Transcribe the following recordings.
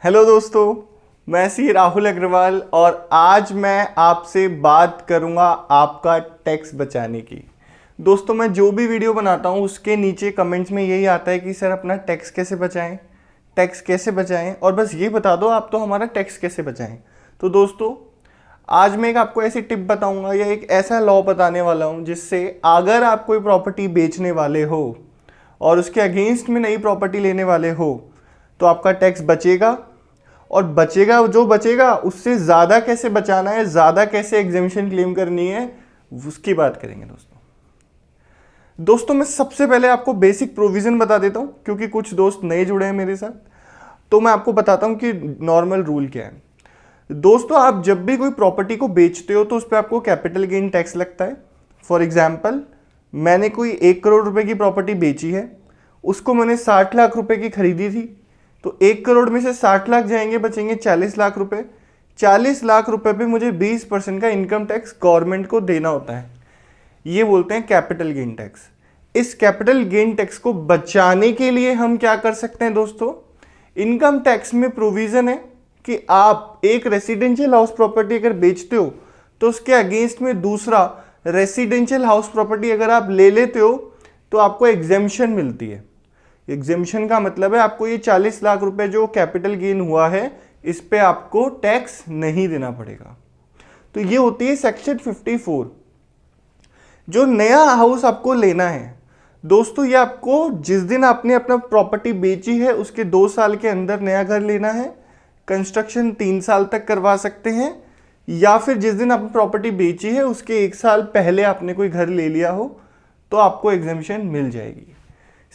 Hello दोस्तों, मैं सी राहुल अग्रवाल और आज मैं आपसे बात करूंगा आपका टैक्स बचाने की। दोस्तों, मैं जो भी वीडियो बनाता हूं उसके नीचे कमेंट्स में यही आता है कि सर अपना टैक्स कैसे बचाएं, टैक्स कैसे बचाएं, और बस ये बता दो आप तो हमारा टैक्स कैसे बचाएं। तो दोस्तों, आज मैं एक आपको ऐसी टिप बताऊंगा या एक ऐसा लॉ बताने वाला हूं जिससे अगर आप कोई प्रॉपर्टी बेचने वाले हो और उसके अगेंस्ट में नई प्रॉपर्टी लेने वाले हो तो आपका टैक्स बचेगा, और बचेगा जो बचेगा उससे ज़्यादा कैसे बचाना है, ज़्यादा कैसे एग्जेम्पशन क्लेम करनी है, उसकी बात करेंगे। दोस्तों मैं सबसे पहले आपको बेसिक प्रोविज़न बता देता हूँ क्योंकि कुछ दोस्त नए जुड़े हैं मेरे साथ, तो मैं आपको बताता हूँ कि नॉर्मल रूल क्या है। दोस्तों, आप जब भी कोई प्रॉपर्टी को बेचते हो तो उस पर आपको कैपिटल गेन टैक्स लगता है। फॉर एग्जाम्पल, मैंने कोई 1 करोड़ रुपए की प्रॉपर्टी बेची है, उसको मैंने 60 लाख रुपए की खरीदी थी, तो 1 करोड़ में से 60 लाख जाएंगे, बचेंगे 40 लाख रुपए। 40 लाख रुपए पे मुझे 20% का इनकम टैक्स गवर्नमेंट को देना होता है। ये बोलते हैं कैपिटल गेन टैक्स। इस कैपिटल गेन टैक्स को बचाने के लिए हम क्या कर सकते हैं दोस्तों, इनकम टैक्स में प्रोविजन है कि आप एक रेसिडेंशियल हाउस प्रॉपर्टी अगर बेचते हो तो उसके अगेंस्ट में दूसरा रेसिडेंशियल हाउस प्रॉपर्टी अगर आप ले लेते हो तो आपको एग्जेम्पशन मिलती है। एग्जेम्पशन का मतलब है आपको ये 40 लाख रुपए जो कैपिटल गेन हुआ है इस पे आपको टैक्स नहीं देना पड़ेगा। तो ये होती है सेक्शन 54। जो नया हाउस आपको लेना है दोस्तों, ये आपको जिस दिन आपने अपना प्रॉपर्टी बेची है उसके 2 साल के अंदर नया घर लेना है। कंस्ट्रक्शन 3 साल तक करवा सकते हैं, या फिर जिस दिन आपने प्रॉपर्टी बेची है उसके 1 साल पहले आपने कोई घर ले लिया हो तो आपको एग्जेम्पशन मिल जाएगी।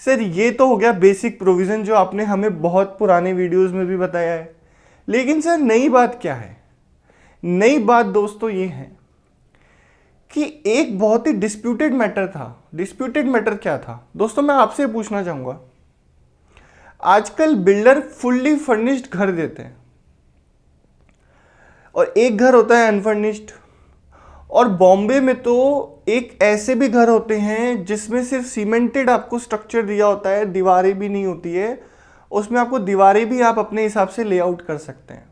सर ये तो हो गया बेसिक प्रोविज़न जो आपने हमें बहुत पुराने वीडियोस में भी बताया है, लेकिन सर नई बात क्या है? नई बात दोस्तों ये है कि एक बहुत ही डिस्प्यूटेड मैटर था। डिस्प्यूटेड मैटर क्या था दोस्तों, मैं आपसे पूछना चाहूँगा। आजकल बिल्डर फुल्ली फर्निश्ड घर देते हैं और एक घर होता है अनफर्निश्ड, और बॉम्बे में तो एक ऐसे भी घर होते हैं जिसमें सिर्फ सीमेंटेड आपको स्ट्रक्चर दिया होता है, दीवारें भी नहीं होती है, उसमें आपको दीवारें भी आप अपने हिसाब से लेआउट कर सकते हैं।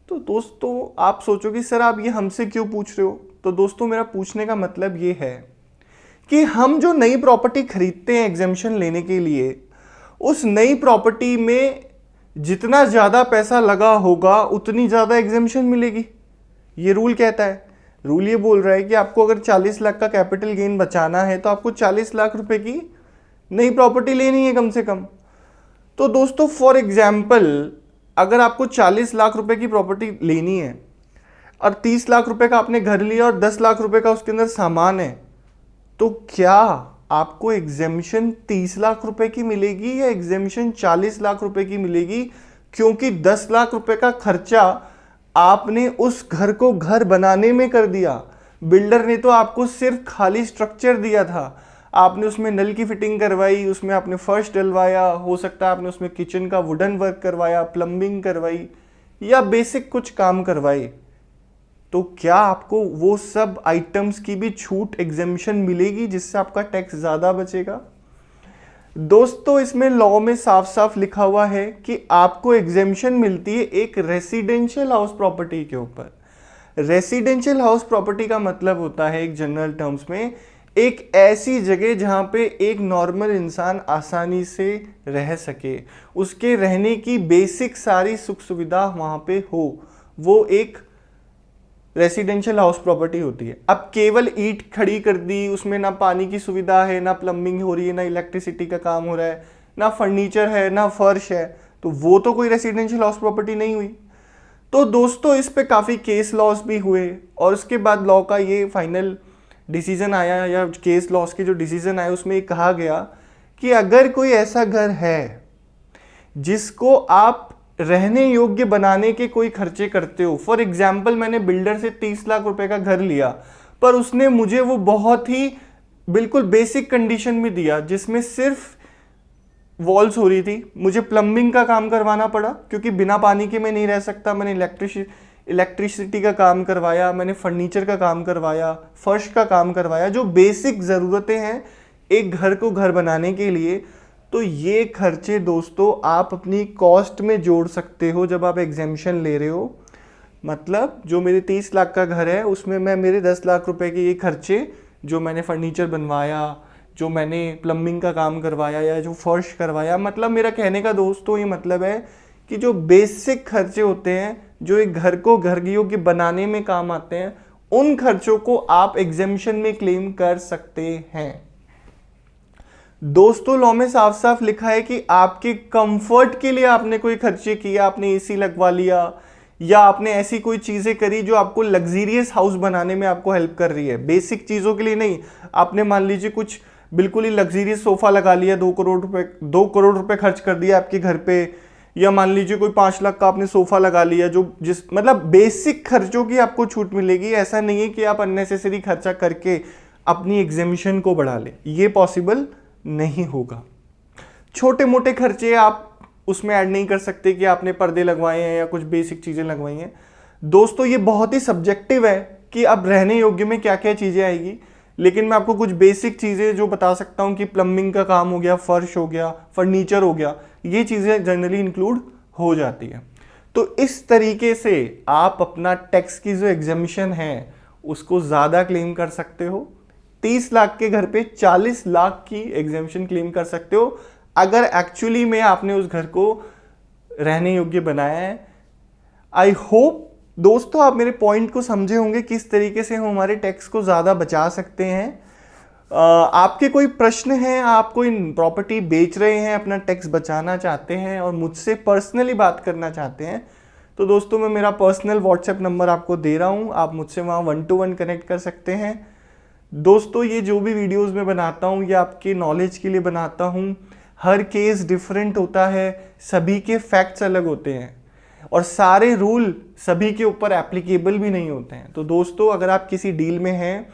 तो दोस्तों आप सोचोगे सर आप ये हमसे क्यों पूछ रहे हो, तो दोस्तों मेरा पूछने का मतलब ये है कि हम जो नई प्रॉपर्टी खरीदते हैं एग्जेम्पशन लेने के लिए, उस नई प्रॉपर्टी में जितना ज़्यादा पैसा लगा होगा उतनी ज़्यादा एग्जेम्पशन मिलेगी। ये रूल कहता है। रूल ये बोल रहा है कि आपको अगर 40 लाख का कैपिटल गेन बचाना है तो आपको 40 लाख रुपए की नई प्रॉपर्टी लेनी है कम से कम। तो दोस्तों फॉर एग्जाम्पल, अगर आपको 40 लाख रुपए की प्रॉपर्टी लेनी है और 30 लाख रुपए का आपने घर लिया और 10 लाख रुपए का उसके अंदर सामान है, तो क्या आपको एग्जेम्पशन 30 लाख रुपए की मिलेगी या एग्जेम्पशन 40 लाख रुपए की मिलेगी? क्योंकि 10 लाख रुपए का खर्चा आपने उस घर को घर बनाने में कर दिया। बिल्डर ने तो आपको सिर्फ खाली स्ट्रक्चर दिया था, आपने उसमें नल की फिटिंग करवाई, उसमें आपने फर्श डलवाया, हो सकता है आपने उसमें किचन का वुडन वर्क करवाया, प्लम्बिंग करवाई या बेसिक कुछ काम करवाए, तो क्या आपको वो सब आइटम्स की भी छूट एग्जेम्पशन मिलेगी जिससे आपका टैक्स ज़्यादा बचेगा? दोस्तों इसमें लॉ में साफ साफ लिखा हुआ है कि आपको एग्जेम्पशन मिलती है एक रेसिडेंशियल हाउस प्रॉपर्टी के ऊपर। रेसिडेंशियल हाउस प्रॉपर्टी का मतलब होता है एक जनरल टर्म्स में एक ऐसी जगह जहां पे एक नॉर्मल इंसान आसानी से रह सके, उसके रहने की बेसिक सारी सुख सुविधा वहां पे हो, वो एक रेसिडेंशियल हाउस प्रॉपर्टी होती है। अब केवल ईंट खड़ी कर दी, उसमें ना पानी की सुविधा है, ना प्लम्बिंग हो रही है, ना इलेक्ट्रिसिटी का काम हो रहा है, ना फर्नीचर है, ना फर्श है, तो वो तो कोई रेसिडेंशियल हाउस प्रॉपर्टी नहीं हुई। तो दोस्तों इस पे काफ़ी केस लॉस भी हुए और उसके बाद लॉ का ये फाइनल डिसीजन आया, या केस लॉस के जो डिसीजन आए उसमें ये कहा गया कि अगर कोई ऐसा घर है जिसको आप रहने योग्य बनाने के कोई खर्चे करते हो, फॉर एग्जाम्पल मैंने बिल्डर से 30 लाख रुपए का घर लिया पर उसने मुझे वो बहुत ही बिल्कुल बेसिक कंडीशन में दिया जिसमें सिर्फ वॉल्स हो रही थी, मुझे प्लम्बिंग का काम करवाना पड़ा क्योंकि बिना पानी के मैं नहीं रह सकता, मैंने इलेक्ट्रिसिटी का काम करवाया, मैंने फर्नीचर का काम करवाया, फर्श का काम करवाया, जो बेसिक ज़रूरतें हैं एक घर को घर बनाने के लिए। तो ये खर्चे दोस्तों आप अपनी कॉस्ट में जोड़ सकते हो जब आप एग्जेम्पशन ले रहे हो। मतलब जो मेरे 30 लाख का घर है उसमें मैं मेरे 10 लाख रुपए के ये खर्चे, जो मैंने फर्नीचर बनवाया, जो मैंने प्लम्बिंग का काम करवाया या जो फर्श करवाया, मतलब मेरा कहने का दोस्तों ये मतलब है कि जो बेसिक खर्चे होते हैं जो एक घर को घर योग्य बनाने में काम आते हैं, उन खर्चों को आप एग्जेम्पशन में क्लेम कर सकते हैं। दोस्तों लॉ में साफ साफ लिखा है कि आपके कंफर्ट के लिए आपने कोई खर्चे किया, आपने एसी लगवा लिया या आपने ऐसी कोई चीजें करी जो आपको लग्जरियस हाउस बनाने में आपको हेल्प कर रही है, बेसिक चीजों के लिए नहीं। आपने मान लीजिए कुछ बिल्कुल ही लग्जरियस सोफा लगा लिया, 2 करोड़ रुपए खर्च कर दिया आपके घर पे, या मान लीजिए कोई 5 लाख का आपने सोफा लगा लिया, जो जिस मतलब बेसिक खर्चों की आपको छूट मिलेगी। ऐसा नहीं है कि आप अननेसेसरी खर्चा करके अपनी एग्जेम्पशन को बढ़ा ले, ये पॉसिबल नहीं होगा। छोटे मोटे खर्चे आप उसमें ऐड नहीं कर सकते कि आपने पर्दे लगवाए हैं या कुछ बेसिक चीजें लगवाई हैं। दोस्तों ये बहुत ही सब्जेक्टिव है कि अब रहने योग्य में क्या क्या चीजें आएगी, लेकिन मैं आपको कुछ बेसिक चीजें जो बता सकता हूं कि प्लम्बिंग का काम हो गया, फर्श हो गया, फर्नीचर हो गया, ये चीजें जनरली इंक्लूड हो जाती है। तो इस तरीके से आप अपना टैक्स की जो एग्जेम्पशन है उसको ज्यादा क्लेम कर सकते हो। 30 लाख के घर पे 40 लाख की एग्जेम्पशन क्लेम कर सकते हो अगर एक्चुअली में आपने उस घर को रहने योग्य बनाया है। आई होप दोस्तों आप मेरे पॉइंट को समझे होंगे किस तरीके से हम हमारे टैक्स को ज़्यादा बचा सकते हैं। आपके कोई प्रश्न हैं, आप कोई प्रॉपर्टी बेच रहे हैं, अपना टैक्स बचाना चाहते हैं और मुझसे पर्सनली बात करना चाहते हैं, तो दोस्तों मैं मेरा पर्सनल व्हाट्सएप नंबर आपको दे रहा हूं, आप मुझसे वहाँ 1-to-1 कनेक्ट कर सकते हैं। दोस्तों ये जो भी वीडियोज़ मैं बनाता हूँ ये आपके नॉलेज के लिए बनाता हूँ। हर केस डिफरेंट होता है, सभी के फैक्ट्स अलग होते हैं और सारे रूल सभी के ऊपर एप्लीकेबल भी नहीं होते हैं। तो दोस्तों अगर आप किसी डील में हैं,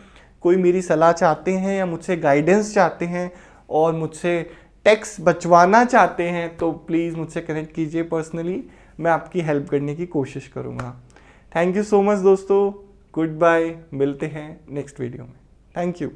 कोई मेरी सलाह चाहते हैं या मुझसे गाइडेंस चाहते हैं और मुझसे टैक्स बचवाना चाहते हैं, तो प्लीज़ मुझसे कनेक्ट कीजिए पर्सनली, मैं आपकी हेल्प करने की कोशिश करूँगा। थैंक यू सो मच दोस्तों, गुड बाय, मिलते हैं नेक्स्ट वीडियो में। Thank you.